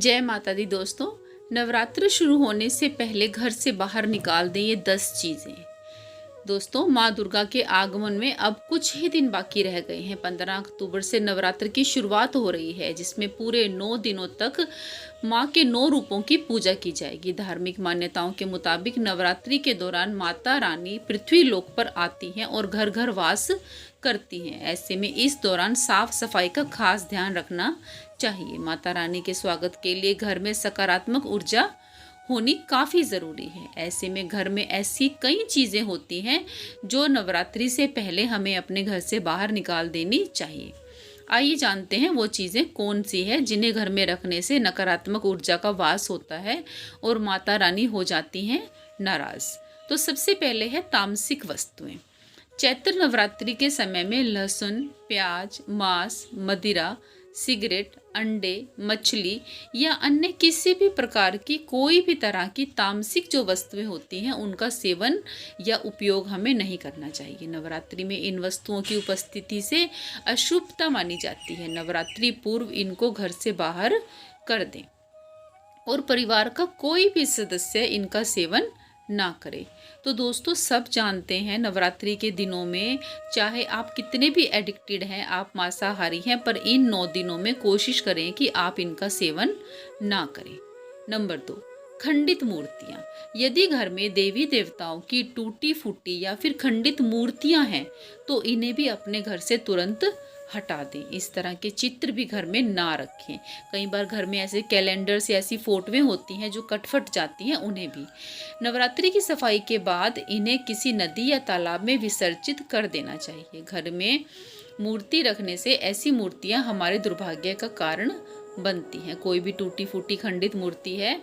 जय माता दी दोस्तों। नवरात्र शुरू होने से पहले घर से बाहर निकाल दें ये 10 चीज़ें। दोस्तों, माँ दुर्गा के आगमन में अब कुछ ही दिन बाकी रह गए हैं। 15 अक्टूबर से नवरात्र की शुरुआत हो रही है, जिसमें पूरे 9 दिनों तक माँ के 9 रूपों की पूजा की जाएगी। धार्मिक मान्यताओं के मुताबिक नवरात्रि के दौरान माता रानी पृथ्वी लोक पर आती हैं और घर घर वास करती हैं। ऐसे में इस दौरान साफ सफाई का खास ध्यान रखना चाहिए। माता रानी के स्वागत के लिए घर में सकारात्मक ऊर्जा होनी काफ़ी ज़रूरी है। ऐसे में घर में ऐसी कई चीज़ें होती हैं जो नवरात्रि से पहले हमें अपने घर से बाहर निकाल देनी चाहिए। आइए जानते हैं वो चीज़ें कौन सी है जिन्हें घर में रखने से नकारात्मक ऊर्जा का वास होता है और माता रानी हो जाती हैं नाराज़। तो सबसे पहले है तामसिक वस्तुएं। चैत्र नवरात्रि के समय में लहसुन, प्याज, मांस, मदिरा, सिगरेट, अंडे, मछली या अन्य किसी भी प्रकार की कोई भी तरह की तामसिक जो वस्तुएं होती हैं उनका सेवन या उपयोग हमें नहीं करना चाहिए। नवरात्रि में इन वस्तुओं की उपस्थिति से अशुभता मानी जाती है। नवरात्रि पूर्व इनको घर से बाहर कर दें और परिवार का कोई भी सदस्य इनका सेवन ना करे। तो दोस्तों, सब जानते हैं नवरात्रि के दिनों में चाहे आप कितने भी एडिक्टेड हैं, आप मांसाहारी हैं, पर इन 9 दिनों में कोशिश करें कि आप इनका सेवन ना करें। नंबर 2, खंडित मूर्तियाँ। यदि घर में देवी देवताओं की टूटी फूटी या फिर खंडित मूर्तियाँ हैं तो इन्हें भी अपने घर से तुरंत हटा दें। इस तरह के चित्र भी घर में ना रखें। कई बार घर में ऐसे कैलेंडर्स या ऐसी फोटोएं होती हैं जो कटफट जाती हैं, उन्हें भी नवरात्रि की सफाई के बाद इन्हें किसी नदी या तालाब में विसर्जित कर देना चाहिए। घर में मूर्ति रखने से ऐसी मूर्तियां हमारे दुर्भाग्य का कारण बनती हैं। कोई भी टूटी फूटी खंडित मूर्ति है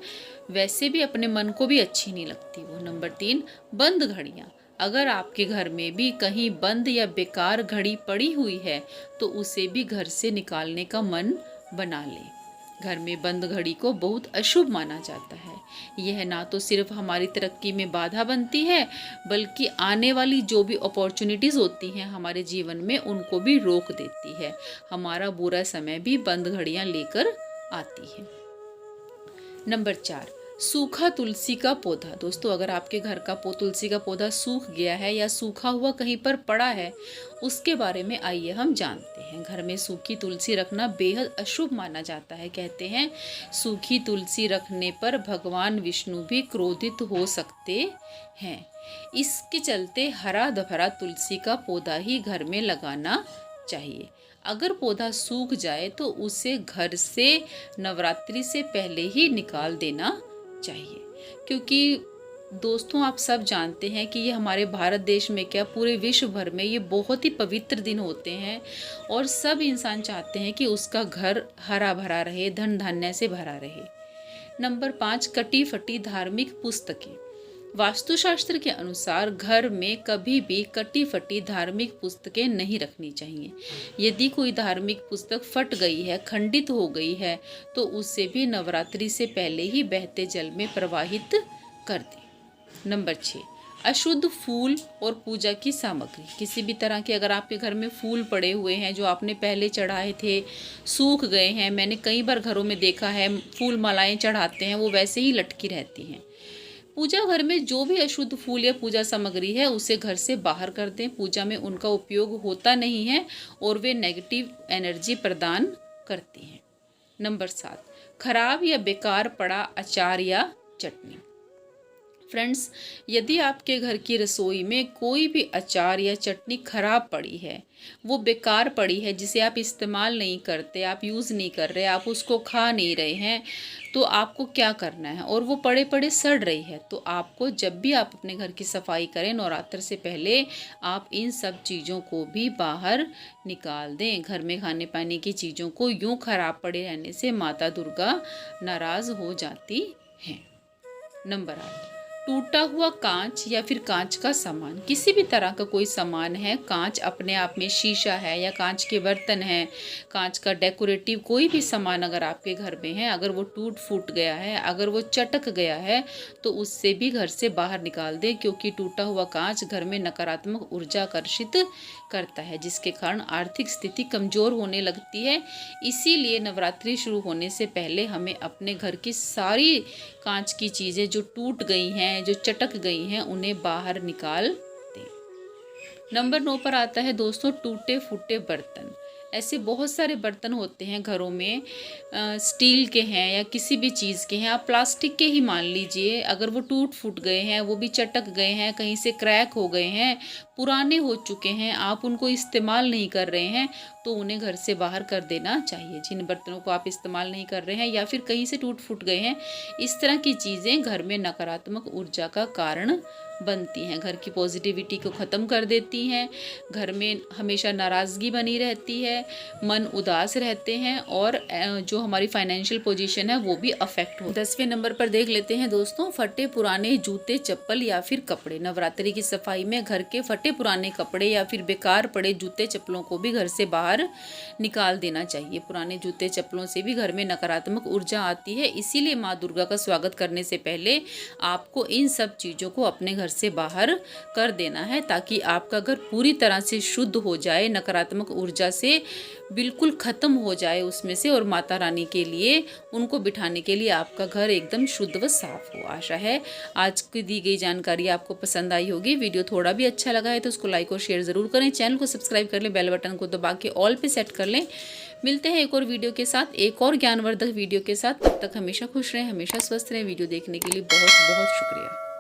वैसे भी अपने मन को भी अच्छी नहीं लगती वो। नंबर 3, बंद घड़ियाँ। अगर आपके घर में भी कहीं बंद या बेकार घड़ी पड़ी हुई है तो उसे भी घर से निकालने का मन बना लें। घर में बंद घड़ी को बहुत अशुभ माना जाता है। यह ना तो सिर्फ हमारी तरक्की में बाधा बनती है बल्कि आने वाली जो भी अपॉर्चुनिटीज़ होती हैं हमारे जीवन में उनको भी रोक देती है। हमारा बुरा समय भी बंद घड़ियाँ लेकर आती है। नंबर 4, सूखा तुलसी का पौधा। दोस्तों, अगर आपके घर का तुलसी का पौधा सूख गया है या सूखा हुआ कहीं पर पड़ा है उसके बारे में आइए हम जानते हैं। घर में सूखी तुलसी रखना बेहद अशुभ माना जाता है। कहते हैं सूखी तुलसी रखने पर भगवान विष्णु भी क्रोधित हो सकते हैं। इसके चलते हरा भरा तुलसी का पौधा ही घर में लगाना चाहिए। अगर पौधा सूख जाए तो उसे घर से नवरात्रि से पहले ही निकाल देना चाहिए, क्योंकि दोस्तों आप सब जानते हैं कि ये हमारे भारत देश में क्या पूरे विश्व भर में ये बहुत ही पवित्र दिन होते हैं और सब इंसान चाहते हैं कि उसका घर हरा भरा रहे, धन धान्य से भरा रहे। नंबर 5, कटी फटी धार्मिक पुस्तकें। वास्तुशास्त्र के अनुसार घर में कभी भी कटी फटी धार्मिक पुस्तकें नहीं रखनी चाहिए। यदि कोई धार्मिक पुस्तक फट गई है, खंडित हो गई है तो उसे भी नवरात्रि से पहले ही बहते जल में प्रवाहित कर दें। नंबर 6, अशुद्ध फूल और पूजा की सामग्री। किसी भी तरह के अगर आपके घर में फूल पड़े हुए हैं जो आपने पहले चढ़ाए थे, सूख गए हैं, मैंने कई बार घरों में देखा है फूल मालाएं चढ़ाते हैं वो वैसे ही लटकी रहती हैं। पूजा घर में जो भी अशुद्ध फूल या पूजा सामग्री है उसे घर से बाहर कर दें। पूजा में उनका उपयोग होता नहीं है और वे नेगेटिव एनर्जी प्रदान करती हैं। नंबर 7, खराब या बेकार पड़ा अचार या चटनी। फ्रेंड्स, यदि आपके घर की रसोई में कोई भी अचार या चटनी खराब पड़ी है, वो बेकार पड़ी है, जिसे आप इस्तेमाल नहीं करते, आप यूज़ नहीं कर रहे, आप उसको खा नहीं रहे हैं, तो आपको क्या करना है और वो पड़े पड़े सड़ रही है, तो आपको जब भी आप अपने घर की सफाई करें नवरात्र से पहले आप इन सब चीज़ों को भी बाहर निकाल दें। घर में खाने पाने की चीज़ों को यूँ खराब पड़े रहने से माता दुर्गा नाराज़ हो जाती हैं। नंबर 8, टूटा हुआ कांच या फिर कांच का सामान, किसी भी तरह का कोई सामान है, कांच अपने आप में, शीशा है या कांच के बर्तन है, कांच का डेकोरेटिव कोई भी सामान अगर आपके घर में है, अगर वो टूट फूट गया है, अगर वो चटक गया है, तो उससे भी घर से बाहर निकाल दें, क्योंकि टूटा हुआ कांच घर में नकारात्मक ऊर्जा आकर्षित करता है, जिसके कारण आर्थिक स्थिति कमजोर होने लगती है। इसीलिए नवरात्रि शुरू होने से पहले हमें अपने घर की सारी कांच की चीज़ें जो टूट गई हैं, जो चटक गई हैं, उन्हें बाहर निकाल दें। नंबर 9 पर आता है दोस्तों, टूटे फूटे बर्तन। ऐसे बहुत सारे बर्तन होते हैं घरों में, स्टील के हैं या किसी भी चीज़ के हैं, आप प्लास्टिक के ही मान लीजिए, अगर वो टूट फूट गए हैं, वो भी चटक गए हैं, कहीं से क्रैक हो गए हैं, पुराने हो चुके हैं, आप उनको इस्तेमाल नहीं कर रहे हैं, तो उन्हें घर से बाहर कर देना चाहिए। जिन बर्तनों को आप इस्तेमाल नहीं कर रहे हैं या फिर कहीं से टूट फूट गए हैं, इस तरह की चीज़ें घर में नकारात्मक ऊर्जा का कारण बनती हैं, घर की पॉजिटिविटी को ख़त्म कर देती हैं, घर में हमेशा नाराज़गी बनी रहती है, मन उदास रहते हैं और जो हमारी फाइनेंशियल पोजीशन है वो भी अफेक्ट हो। 10वें नंबर पर देख लेते हैं दोस्तों, फटे पुराने जूते चप्पल या फिर कपड़े। नवरात्रि की सफाई में घर के फटे पुराने कपड़े या फिर बेकार पड़े जूते चप्पलों को भी घर से बाहर निकाल देना चाहिए। पुराने जूते चप्पलों से भी घर में नकारात्मक ऊर्जा आती है, इसीलिए माँ दुर्गा का स्वागत करने से पहले आपको इन सब चीज़ों को अपने घर से बाहर कर देना है, ताकि आपका घर पूरी तरह से शुद्ध हो जाए, नकारात्मक ऊर्जा से बिल्कुल ख़त्म हो जाए उसमें से, और माता रानी के लिए, उनको बिठाने के लिए आपका घर एकदम शुद्ध व साफ हो। आशा है आज की दी गई जानकारी आपको पसंद आई होगी। वीडियो थोड़ा भी अच्छा लगा है तो उसको लाइक और शेयर ज़रूर करें, चैनल को सब्सक्राइब कर लें, बेल बटन को दबा के ऑल पे सेट कर लें। मिलते हैं एक और वीडियो के साथ, एक और ज्ञानवर्धक वीडियो के साथ। तब तक हमेशा खुश रहें, हमेशा स्वस्थ रहें। वीडियो देखने के लिए बहुत बहुत शुक्रिया।